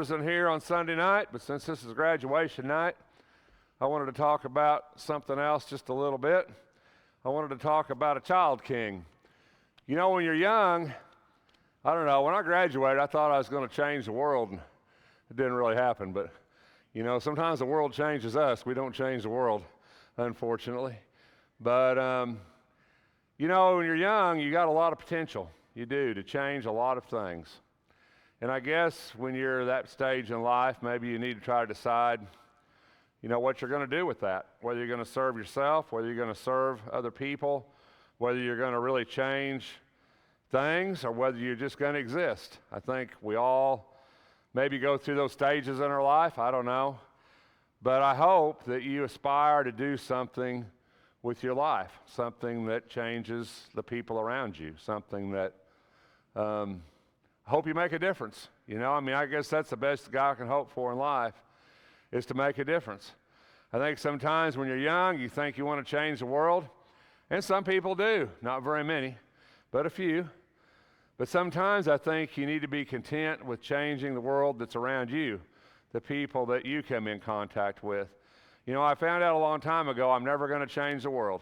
In here on Sunday night, but since this is graduation night, I wanted to talk about something else just a little bit. I wanted to talk about a child king. You know, when you're young, I don't know, when I graduated, I thought I was going to change the world, and it didn't really happen. But, you know, sometimes the world changes us. We don't change the world, unfortunately. But, you know, when you're young, you got a lot of potential. You do, to change a lot of things. And I guess when you're at that stage in life, maybe you need to try to decide, you know, what you're going to do with that. Whether you're going to serve yourself, whether you're going to serve other people, whether you're going to really change things, or whether you're just going to exist. I think we all maybe go through those stages in our life. I don't know. But I hope that you aspire to do something with your life, something that changes the people around you, something that I hope you make a difference. You know, I mean, I guess that's the best a guy can hope for in life, is to make a difference. I think sometimes when you're young, you think you want to change the world, and some people do. Not very many, but a few. But sometimes I think you need to be content with changing the world that's around you, the people that you come in contact with. You know, I found out a long time ago I'm never going to change the world.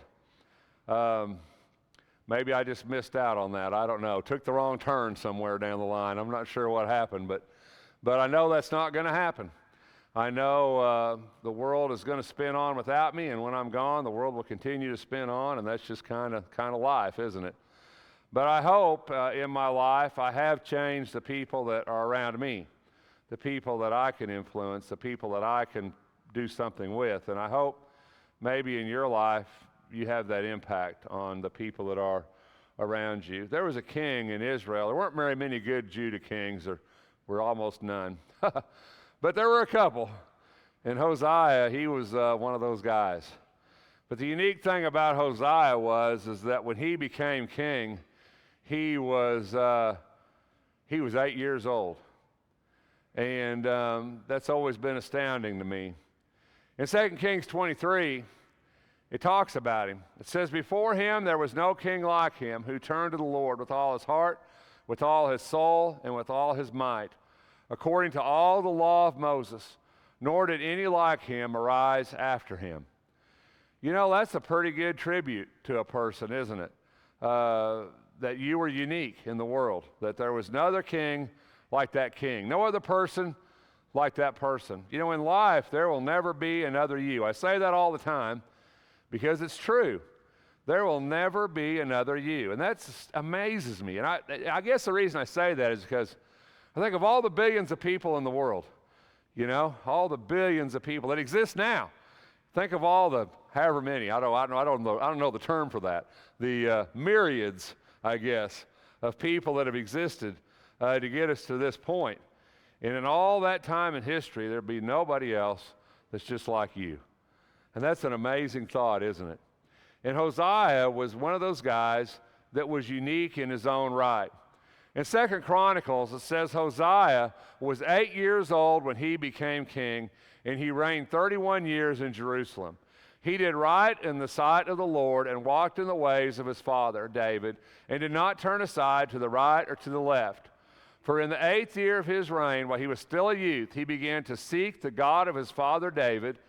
Maybe I just missed out on that. I don't know. Took the wrong turn somewhere down the line. I'm not sure what happened, but I know that's not going to happen. I know the world is going to spin on without me, and when I'm gone, the world will continue to spin on, and that's just kind of life, isn't it? But I hope in my life I have changed the people that are around me, the people that I can influence, the people that I can do something with, and I hope maybe in your life you have that impact on the people that are around you. There was a king in Israel. There weren't very many good Judah kings. There were almost none. But there were a couple. And Josiah, he was one of those guys. But the unique thing about Josiah is that when he became king, he was 8 years old. And that's always been astounding to me. In 2 Kings 23, it talks about him. It says, "Before him there was no king like him, who turned to the Lord with all his heart, with all his soul, and with all his might, according to all the law of Moses. Nor did any like him arise after him." You know, that's a pretty good tribute to a person, isn't it? That you were unique in the world, that there was no other king like that king, no other person like that person. You know, in life, there will never be another you. I say that all the time, because it's true. There will never be another you. And that amazes me. And I guess the reason I say that is because I think of all the billions of people in the world, you know, all the billions of people that exist now. Think of all the, however many, I don't know the term for that, the myriads, I guess, of people that have existed to get us to this point. And in all that time in history, there'd be nobody else that's just like you. And that's an amazing thought, isn't it? And Josiah was one of those guys that was unique in his own right. In 2 Chronicles, it says Josiah was 8 years old when he became king, and he reigned 31 years in Jerusalem. He did right in the sight of the Lord and walked in the ways of his father, David, and did not turn aside to the right or to the left. For in the 8th year of his reign, while he was still a youth, he began to seek the God of his father David.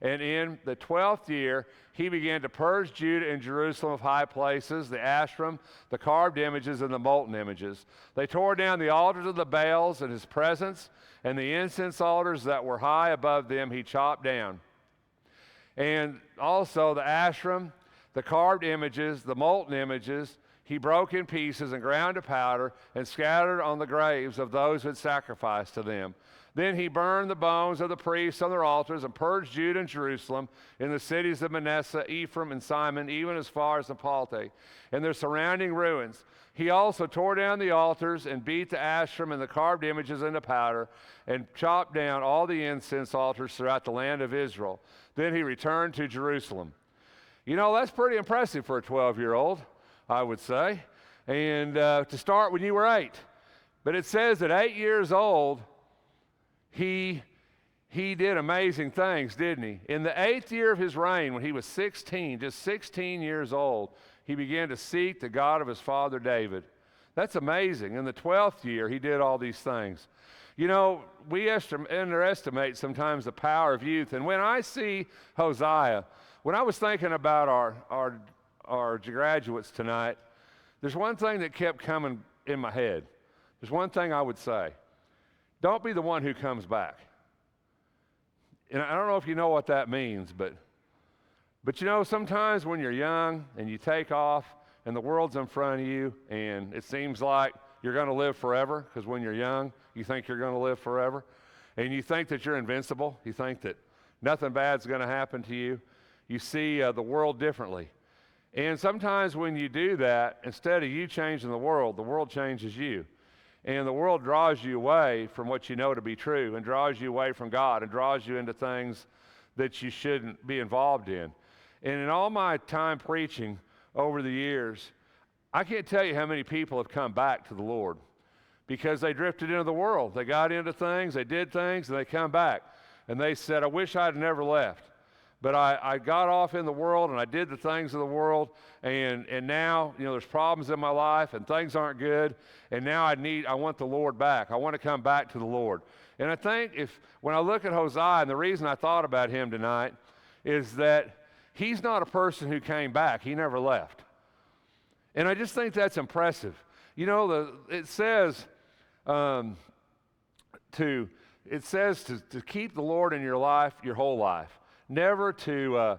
And in the 12th year, he began to purge Judah and Jerusalem of high places, the Ashram, the carved images, and the molten images. They tore down the altars of the Baals in his presence, and the incense altars that were high above them he chopped down. And also the Ashram, the carved images, the molten images, he broke in pieces and ground to powder and scattered on the graves of those who had sacrificed to them. Then he burned the bones of the priests on their altars and purged Judah and Jerusalem in the cities of Manasseh, Ephraim, and Simon, even as far as Nepalti, and their surrounding ruins. He also tore down the altars and beat the Ashram and the carved images into powder and chopped down all the incense altars throughout the land of Israel. Then he returned to Jerusalem. You know, that's pretty impressive for a 12-year-old, I would say, and to start when you were 8. But it says at 8 years old, he did amazing things, didn't he? In the 8th year of his reign, when he was 16, just 16 years old, he began to seek the God of his father David. That's amazing. In the 12th year, he did all these things. You know, we underestimate sometimes the power of youth. And when I see Josiah, when I was thinking about our graduates tonight, there's one thing that kept coming in my head. There's one thing I would say. Don't be the one who comes back. And I don't know if you know what that means, but you know, sometimes when you're young and you take off and the world's in front of you and it seems like you're going to live forever, because when you're young, you think you're going to live forever, and you think that you're invincible. You think that nothing bad's going to happen to you. You see the world differently. And sometimes when you do that, instead of you changing the world changes you. And the world draws you away from what you know to be true, and draws you away from God, and draws you into things that you shouldn't be involved in. And in all my time preaching over the years, I can't tell you how many people have come back to the Lord because they drifted into the world. They got into things, they did things, and they come back. And they said, I wish I'd never left. But I got off in the world and I did the things of the world, and now, you know, there's problems in my life and things aren't good, and now I want the Lord back. I want to come back to the Lord. And I think when I look at Josiah, and the reason I thought about him tonight is that he's not a person who came back. He never left. And I just think that's impressive. You know, it says to keep the Lord in your life, your whole life. Never to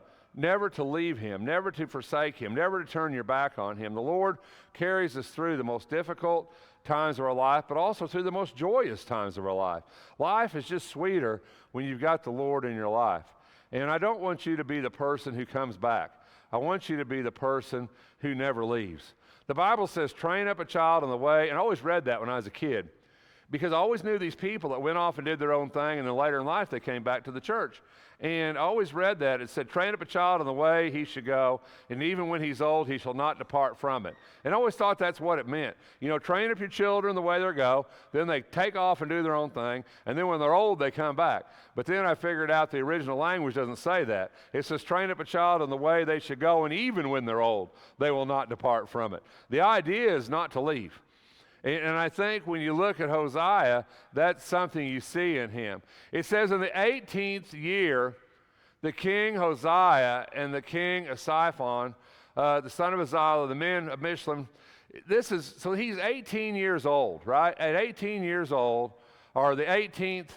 leave him, never to forsake him, never to turn your back on him. The Lord carries us through the most difficult times of our life, but also through the most joyous times of our life. Life is just sweeter when you've got the Lord in your life. And I don't want you to be the person who comes back. I want you to be the person who never leaves. The Bible says, train up a child in the way, and I always read that when I was a kid, because I always knew these people that went off and did their own thing, and then later in life they came back to the church. And I always read that. It said, train up a child in the way he should go, and even when he's old, he shall not depart from it. And I always thought that's what it meant. You know, train up your children the way they go, then they take off and do their own thing, and then when they're old, they come back. But then I figured out the original language doesn't say that. It says, train up a child in the way they should go, and even when they're old, they will not depart from it. The idea is not to leave. And I think when you look at Josiah, that's something you see in him. It says in the 18th year, the king Josiah and the king Siphon, the son of Uzziah, the men of Mishlam, so he's 18 years old, right? At 18 years old, or the 18th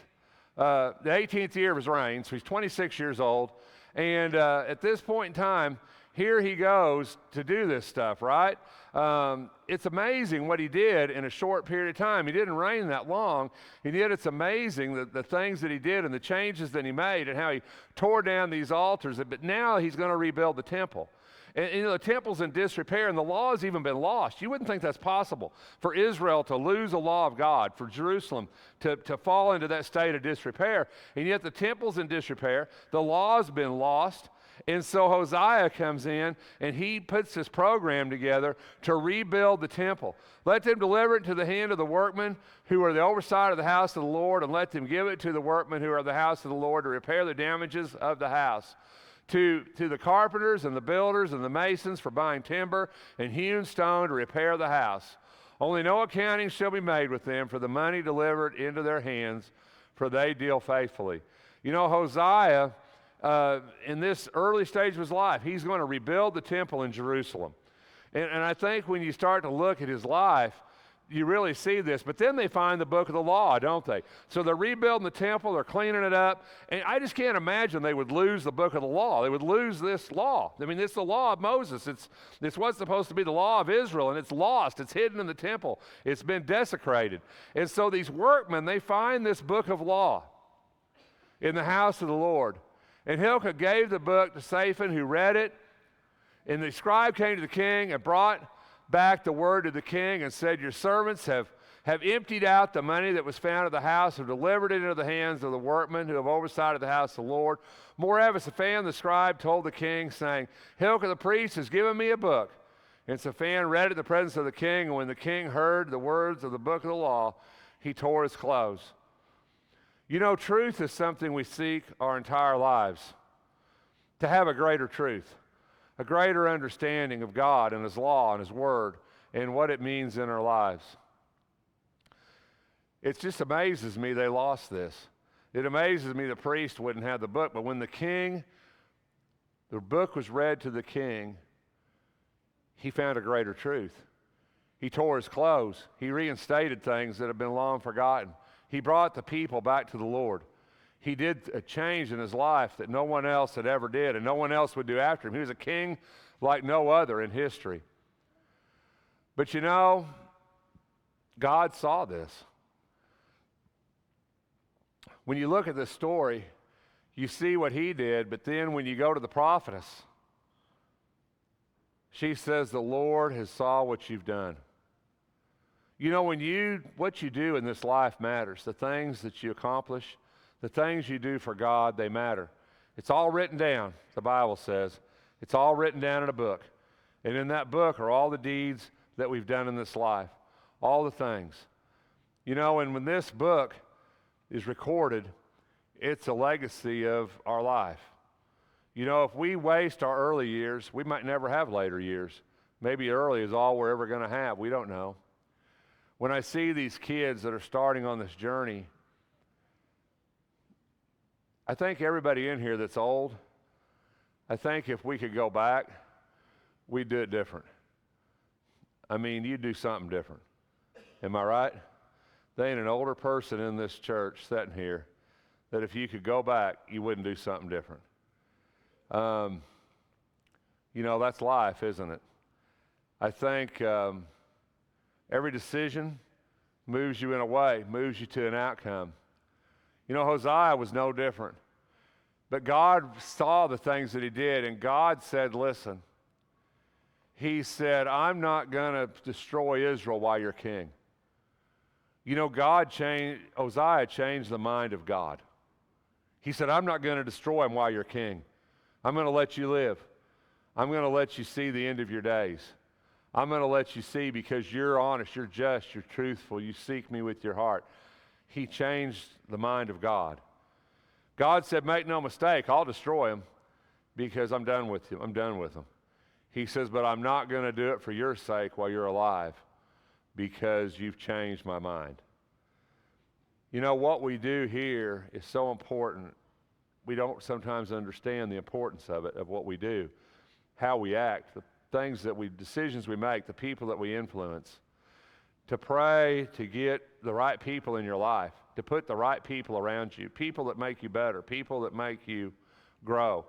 year of his reign, so he's 26 years old. And at this point in time, here he goes to do this stuff, right? It's amazing what he did in a short period of time. He didn't reign that long, and yet it's amazing the things that he did and the changes that he made and how he tore down these altars. But now he's going to rebuild the temple. And you know, the temple's in disrepair, and the law has even been lost. You wouldn't think that's possible for Israel to lose the law of God, for Jerusalem to fall into that state of disrepair. And yet the temple's in disrepair. The law's been lost. And so Josiah comes in and he puts this program together to rebuild the temple. Let them deliver it to the hand of the workmen who are the oversight of the house of the Lord, and let them give it to the workmen who are the house of the Lord to repair the damages of the house. To the carpenters and the builders and the masons for buying timber and hewn stone to repair the house. Only no accounting shall be made with them for the money delivered into their hands, for they deal faithfully. You know, Josiah, in this early stage of his life, he's going to rebuild the temple in Jerusalem. And I think when you start to look at his life, you really see this. But then they find the book of the law, don't they? So they're rebuilding the temple, they're cleaning it up, and I just can't imagine they would lose the book of the law. They would lose this law. I mean, it's the law of Moses. It's what's supposed to be the law of Israel, and it's lost. It's hidden in the temple. It's been desecrated. And so these workmen, they find this book of law in the house of the Lord. And Hilkiah gave the book to Shaphan, who read it. And the scribe came to the king and brought back the word to the king and said, your servants have emptied out the money that was found at the house, have delivered it into the hands of the workmen who have oversight of the house of the Lord. Moreover, Shaphan the scribe told the king, saying, Hilkiah the priest has given me a book. And Shaphan read it in the presence of the king, and when the king heard the words of the book of the law, he tore his clothes. You know, truth is something we seek our entire lives, to have a greater truth, a greater understanding of God and His law and His word and what it means in our lives. It just amazes me they lost this. It amazes me the priest wouldn't have the book, but when the book was read to the king, he found a greater truth. He tore his clothes. He reinstated things that had been long forgotten. He brought the people back to the Lord. He did a change in his life that no one else had ever did, and no one else would do after him. He was a king like no other in history. But you know, God saw this. When you look at this story, you see what he did, but then when you go to the prophetess, she says, the Lord has saw what you've done. You know, what you do in this life matters. The things that you accomplish, the things you do for God, they matter. It's all written down, the Bible says. It's all written down in a book. And in that book are all the deeds that we've done in this life, all the things. You know, and when this book is recorded, it's a legacy of our life. You know, if we waste our early years, we might never have later years. Maybe early is all we're ever going to have. We don't know. When I see these kids that are starting on this journey, I think everybody in here that's old, I think if we could go back, we'd do it different. I mean, you'd do something different. Am I right? There ain't an older person in this church sitting here that if you could go back, you wouldn't do something different. You know, that's life, isn't it? I think every decision moves you in a way, moves you to an outcome. You know, Josiah was no different. But God saw the things that he did, and God said, listen, he said, I'm not going to destroy Israel while you're king. You know, Josiah changed the mind of God. He said, I'm not going to destroy him while you're king. I'm going to let you live. I'm going to let you see the end of your days. I'm going to let you see because you're honest, you're just, you're truthful, you seek me with your heart. He changed the mind of God. God said, make no mistake, I'll destroy him because I'm done with you. I'm done with him. He says, but I'm not going to do it for your sake while you're alive because you've changed my mind. You know, what we do here is so important. We don't sometimes understand the importance of it, of what we do, how we act, the decisions we make, the people that we influence. To pray to get the right people in your life, to put the right people around you, people that make you better, people that make you grow,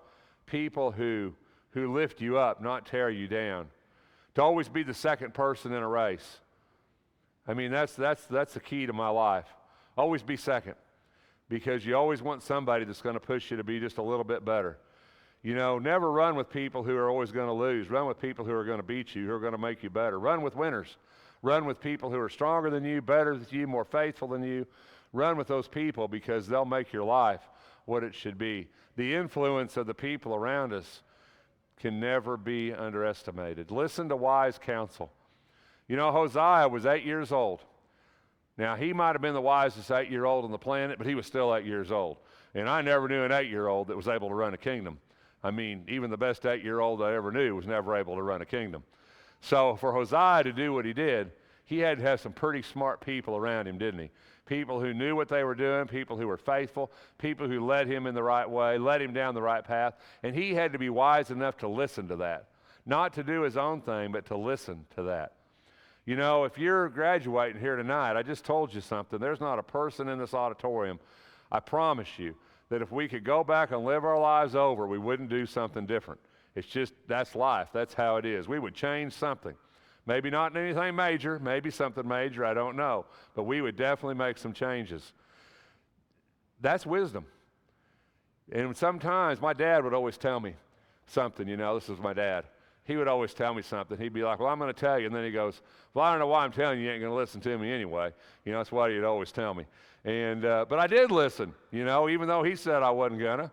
people who lift you up, not tear you down. To always be the second person in a race. I mean, that's the key to my life. Always be second, because you always want somebody that's going to push you to be just a little bit better. You know, never run with people who are always going to lose. Run with people who are going to beat you, who are going to make you better. Run with winners. Run with people who are stronger than you, better than you, more faithful than you. Run with those people because they'll make your life what it should be. The influence of the people around us can never be underestimated. Listen to wise counsel. You know, Josiah was 8 years old. Now, he might have been the wisest 8-year-old on the planet, but he was still 8 years old. And I never knew an 8-year-old that was able to run a kingdom. I mean, even the best 8-year-old I ever knew was never able to run a kingdom. So for Josiah to do what he did, he had to have some pretty smart people around him, didn't he? People who knew what they were doing, people who were faithful, people who led him in the right way, led him down the right path. And he had to be wise enough to listen to that. Not to do his own thing, but to listen to that. You know, if you're graduating here tonight, I just told you something. There's not a person in this auditorium, I promise you, that if we could go back and live our lives over, we wouldn't do something different. It's just, that's life. That's how it is. We would change something. Maybe not anything major, maybe something major, I don't know. But we would definitely make some changes. That's wisdom. And sometimes my dad would always tell me something, you know, this is my dad. He would always tell me something. He'd be like, well, I'm going to tell you. And then he goes, well, I don't know why I'm telling you. You ain't going to listen to me anyway. You know, that's what he'd always tell me. And but I did listen, you know, even though he said I wasn't going to.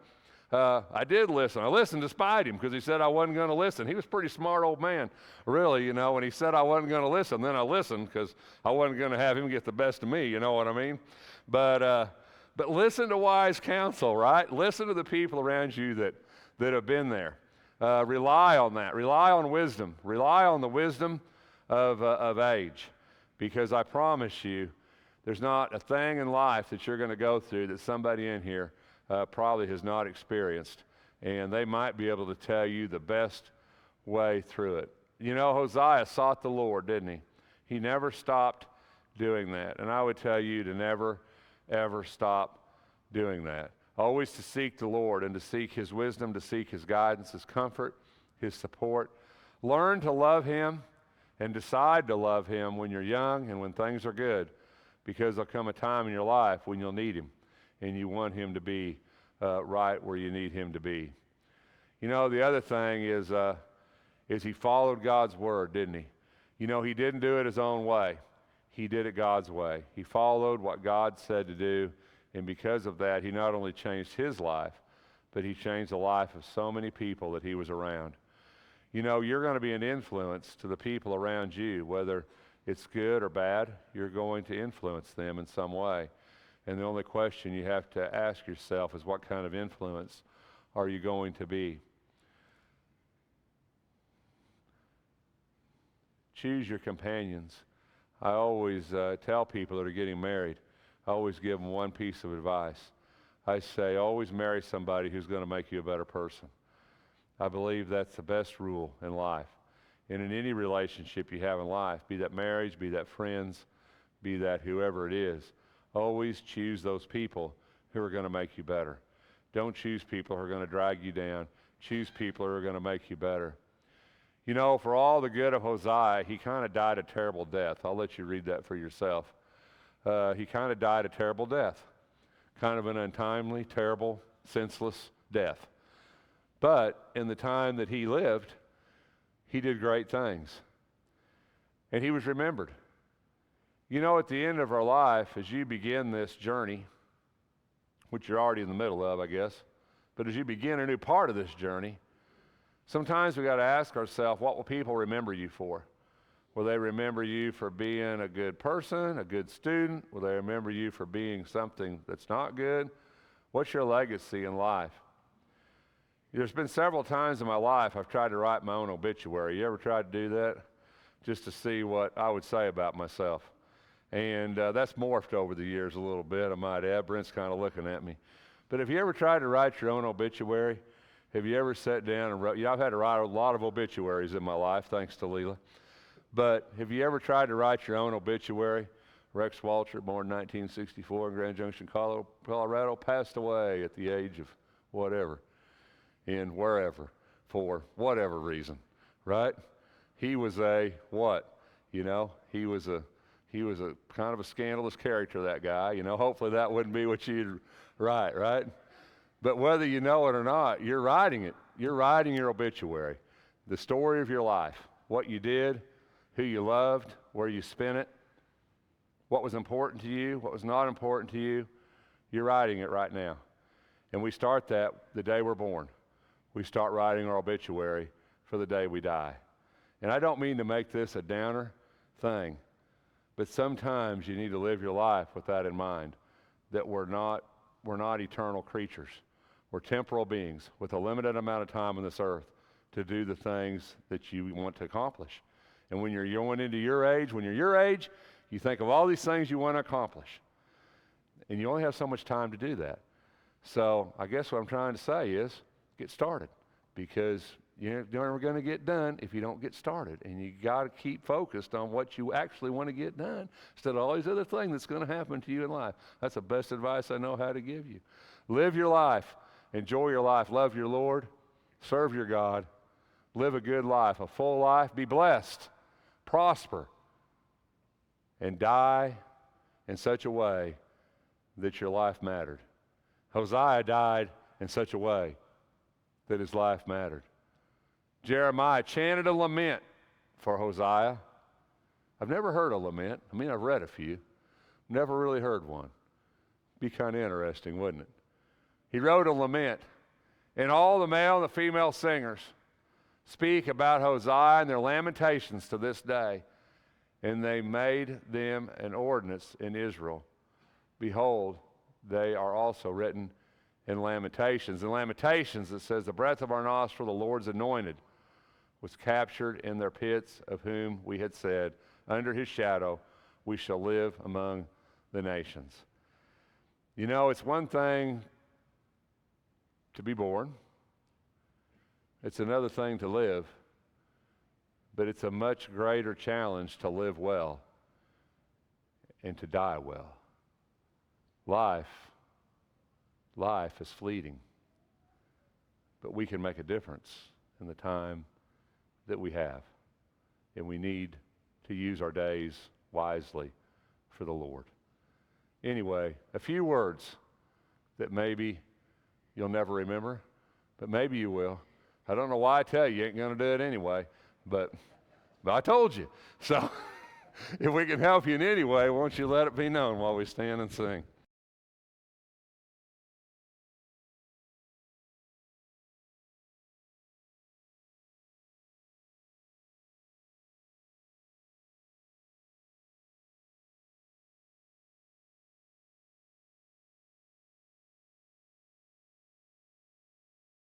I did listen. I listened despite him because he said I wasn't going to listen. He was a pretty smart old man, really, you know, when he said I wasn't going to listen. Then I listened because I wasn't going to have him get the best of me, you know what I mean? But listen to wise counsel, right? Listen to the people around you that have been there. Rely on that. Rely on wisdom. Rely on the wisdom of age, because I promise you There's not a thing in life that you're going to go through that somebody in here probably has not experienced. And they might be able to tell you the best way through it. You know, Josiah sought the Lord, didn't he? He never stopped doing that. And I would tell you to never, ever stop doing that. Always to seek the Lord and to seek his wisdom, to seek his guidance, his comfort, his support. Learn to love him and decide to love him when you're young and when things are good, because there'll come a time in your life when you'll need him and you want him to be right where you need him to be. You know, the other thing is he followed God's word, didn't he? You know, he didn't do it his own way. He did it God's way. He followed what God said to do, and because of that, he not only changed his life, but he changed the life of so many people that he was around. You know, you're going to be an influence to the people around you, whether it's good or bad. You're going to influence them in some way. And the only question you have to ask yourself is, what kind of influence are you going to be? Choose your companions. I always tell people that are getting married, I always give them one piece of advice. I say, always marry somebody who's going to make you a better person. I believe that's the best rule in life. And in any relationship you have in life, be that marriage, be that friends, be that whoever it is, always choose those people who are going to make you better. Don't choose people who are going to drag you down. Choose people who are going to make you better. You know, for all the good of Josiah, he kind of died a terrible death. I'll let you read that for yourself. He kind of died a terrible death. Kind of an untimely, terrible, senseless death. But in the time that he lived, he did great things. And he was remembered. You know, at the end of our life, as you begin this journey, which you're already in the middle of, I guess, but as you begin a new part of this journey, sometimes we got to ask ourselves, what will people remember you for? Will they remember you for being a good person, a good student? Will they remember you for being something that's not good? What's your legacy in life? There's been several times in my life I've tried to write my own obituary. You ever tried to do that? Just to see what I would say about myself. And that's morphed over the years a little bit, I might add. Brent's kind of looking at me. But have you ever tried to write your own obituary? Have you ever sat down and wrote? I've had to write a lot of obituaries in my life, thanks to Leela. But have you ever tried to write your own obituary? Rex Walter, born 1964 in Grand Junction, Colorado, passed away at the age of whatever, in wherever, for whatever reason, right? He was a what? You know, he was a kind of a scandalous character, that guy. You know, hopefully that wouldn't be what you'd write, right? But whether you know it or not, you're writing it. You're writing your obituary, the story of your life, what you did, who you loved, where you spent it, what was important to you, what was not important to you. You're writing it right now. And we start that the day we're born. We start writing our obituary for the day we die. And I don't mean to make this a downer thing, but sometimes you need to live your life with that in mind, that we're not eternal creatures. We're temporal beings with a limited amount of time on this earth to do the things that you want to accomplish. And when you're going into your age, you think of all these things you want to accomplish. And you only have so much time to do that. So I guess what I'm trying to say is get started, because you're never going to get done if you don't get started. And you got to keep focused on what you actually want to get done instead of all these other things that's going to happen to you in life. That's the best advice I know how to give you. Live your life. Enjoy your life. Love your Lord. Serve your God. Live a good life, a full life. Be blessed. Prosper. And die in such a way that your life mattered. Josiah died in such a way that his life mattered. Jeremiah chanted a lament for Josiah. I've never heard a lament. I mean, I've read a few. Never really heard one. Be kind of interesting, wouldn't it? He wrote a lament, and all the male and the female singers speak about Josiah and their lamentations to this day. And they made them an ordinance in Israel. Behold, they are also written in Lamentations. In Lamentations, it says, the breath of our nostril, the Lord's anointed, was captured in their pits, of whom we had said, under his shadow we shall live among the nations. You know, it's one thing to be born. It's another thing to live. But it's a much greater challenge to live well and to die well. Life is fleeting. But we can make a difference in the time that we have. And we need to use our days wisely for the Lord. Anyway, a few words that maybe you'll never remember, but maybe you will. I don't know why I tell you, you ain't going to do it anyway, but I told you. So if we can help you in any way, won't you let it be known while we stand and sing.